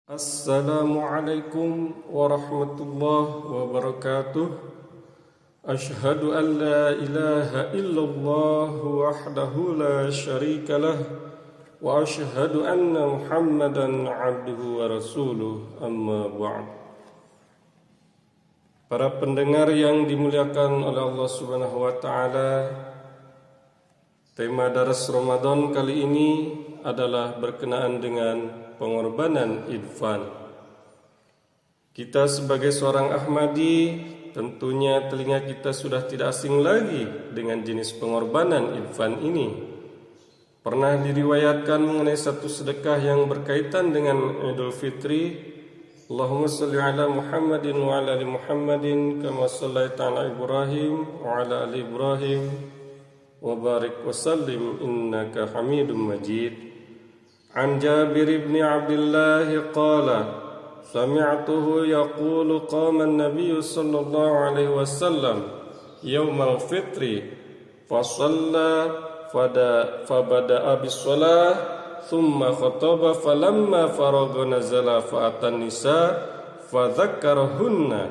Assalamualaikum warahmatullahi wabarakatuh. Ashhadu an la ilaha illallah wahdahu la syarika lah wa ashhadu anna Muhammadan abduhu wa rasuluh, amma ba'd. Para pendengar yang dimuliakan oleh Allah Subhanahu wa taala, tema daras Ramadan kali ini adalah berkenaan dengan pengorbanan Idfan. Kita sebagai seorang Ahmadi, tentunya telinga kita sudah tidak asing lagi dengan jenis pengorbanan Idfan ini. Pernah diriwayatkan mengenai satu sedekah yang berkaitan dengan Idul Fitri. Allahumma salli ala Muhammadin wa ala ali Muhammadin kama sallaita ala Ibrahim wa ala ali Ibrahim wa barik wa sallim innaka Hamidum Majid. An Jabir bin Abdullah qala sami'tuhu yaqulu qama an-nabiy sallallahu alaihi wasallam yawm al-fitri fa shalla fabada'a bis-shalah thumma khataba falamma faragha nazala fa atan nisa fa dzakkarahunna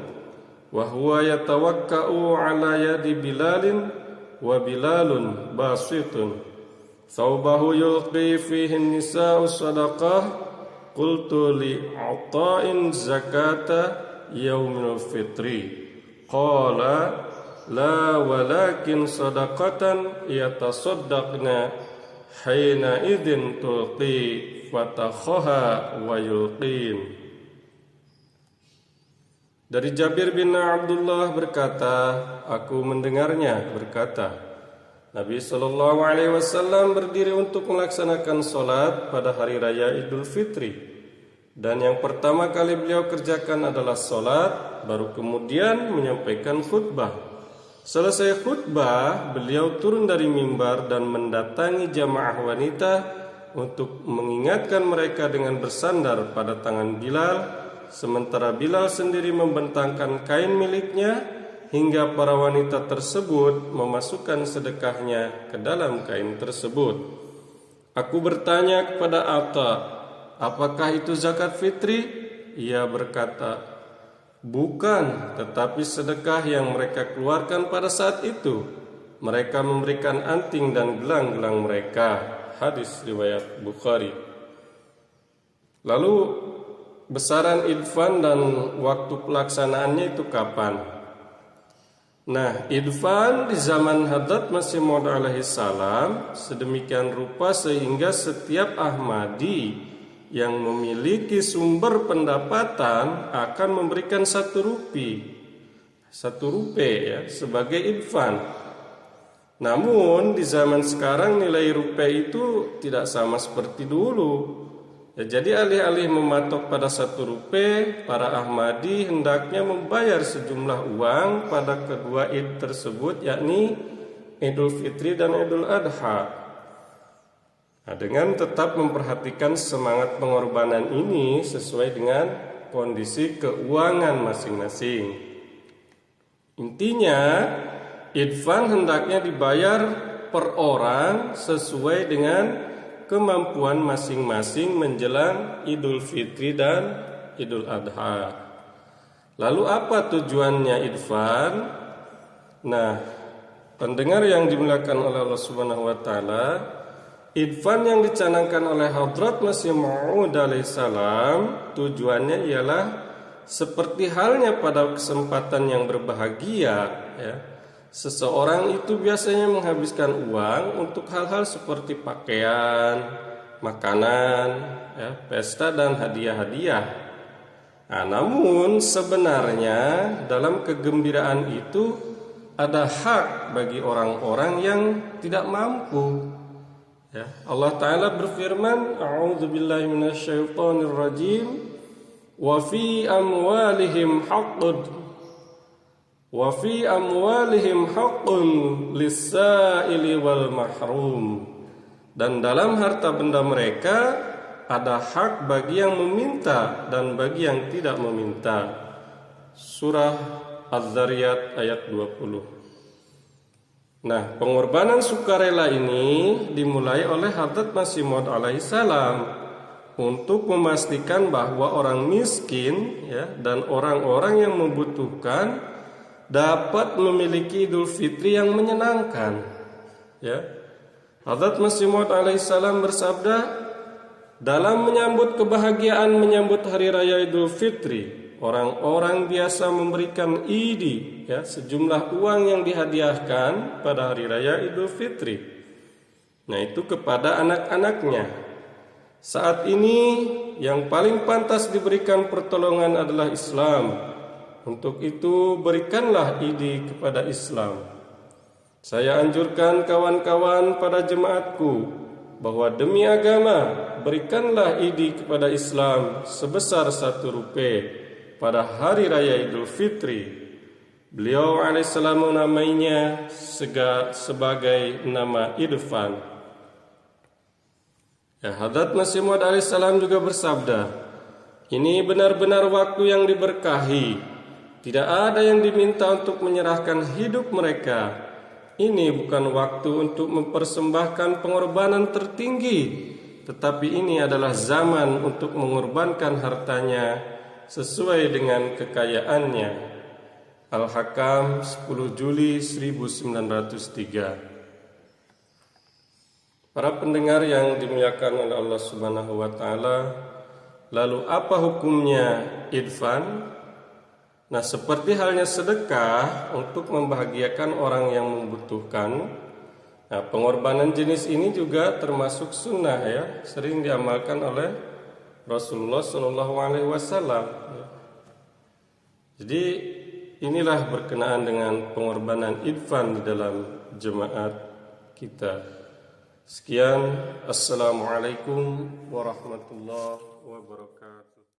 wa huwa yatawakka'u ala yadi Bilalin wa Bilalun basitun Thawbahu yulqi fihi nisa'u sadaqah qultu li'ata'in zakata yaumil fitri qala la walakin sadaqatan yatasaddaqna hina idhin tulqi fatakhaha wa yulqin. Dari Jabir bin Abdullah berkata, aku mendengarnya berkata, Nabi Shallallahu Alaihi Wasallam berdiri untuk melaksanakan sholat pada hari raya Idul Fitri, dan yang pertama kali beliau kerjakan adalah sholat, baru kemudian menyampaikan khutbah. Selesai khutbah, beliau turun dari mimbar dan mendatangi jamaah wanita untuk mengingatkan mereka dengan bersandar pada tangan Bilal, sementara Bilal sendiri membentangkan kain miliknya hingga para wanita tersebut memasukkan sedekahnya ke dalam kain tersebut. Aku bertanya kepada Atta, apakah itu zakat fitri? Ia berkata, bukan, tetapi sedekah yang mereka keluarkan pada saat itu. Mereka memberikan anting dan gelang-gelang mereka. Hadis riwayat Bukhari. Lalu besaran Idfan dan waktu pelaksanaannya itu kapan? Nah, Idfan di zaman Hadrat Masih Maud alaihi salam sedemikian rupa sehingga setiap Ahmadi yang memiliki sumber pendapatan akan memberikan 1 rupiah ya, sebagai Idfan. Namun di zaman sekarang nilai rupiah itu tidak sama seperti dulu. Ya, jadi alih-alih mematok pada 1 rupiah, para Ahmadi hendaknya membayar sejumlah uang pada kedua Id tersebut, yakni Idul Fitri dan Idul Adha. Nah, dengan tetap memperhatikan semangat pengorbanan ini sesuai dengan kondisi keuangan masing-masing. Intinya, Idfan hendaknya dibayar per orang sesuai dengan kemampuan masing-masing menjelang Idul Fitri dan Idul Adha. Lalu apa tujuannya Idfan? Nah, pendengar yang dimuliakan oleh Allah Subhanahu wa taala, Idfan yang dicanangkan oleh Hadrat Masih Maud alaihi salam tujuannya ialah seperti halnya pada kesempatan yang berbahagia ya. Seseorang itu biasanya menghabiskan uang untuk hal-hal seperti pakaian, makanan, ya, pesta dan hadiah-hadiah. Nah, namun sebenarnya dalam kegembiraan itu ada hak bagi orang-orang yang tidak mampu. Ya, Allah Ta'ala berfirman, A'udzubillahi minasyaitonirrajim, wa fi amwalihim haqqun lis-sa'ili wal mahrum. Dan dalam harta benda mereka ada hak bagi yang meminta dan bagi yang tidak meminta. Surah Az-Zariyat ayat 20. Nah, pengorbanan sukarela ini dimulai oleh Hadrat Masih Maud alaihi salam. untuk memastikan bahwa orang miskin ya dan orang-orang yang membutuhkan dapat memiliki Idul Fitri yang menyenangkan. Ya. Hazrat Masih Maud alaihissalam bersabda, dalam menyambut kebahagiaan menyambut hari raya Idul Fitri, orang-orang biasa memberikan idi, ya, sejumlah uang yang dihadiahkan pada hari raya Idul Fitri. Nah, itu kepada anak-anaknya. Saat ini yang paling pantas diberikan pertolongan adalah Islam. Untuk itu berikanlah idi kepada Islam. Saya anjurkan kawan-kawan pada jemaatku bahwa demi agama berikanlah idi kepada Islam sebesar 1 rupiah pada hari raya Idul Fitri. Beliau alaihissalam menamainya sebagai nama idfan. Ya, Hadrat Masih Maud alaihissalam juga bersabda, ini benar-benar waktu yang diberkahi. Tidak ada yang diminta untuk menyerahkan hidup mereka. Ini bukan waktu untuk mempersembahkan pengorbanan tertinggi, tetapi ini adalah zaman untuk mengorbankan hartanya sesuai dengan kekayaannya. Al-Hakam 10 Juli 1903. Para pendengar yang dimuliakan oleh Allah Subhanahu wa taala, lalu apa hukumnya idfan? Nah, seperti halnya sedekah untuk membahagiakan orang yang membutuhkan. Nah, pengorbanan jenis ini juga termasuk sunnah ya, sering diamalkan oleh Rasulullah SAW. Jadi inilah berkenaan dengan pengorbanan idfan di dalam jemaat kita. Sekian, assalamualaikum warahmatullahi wabarakatuh.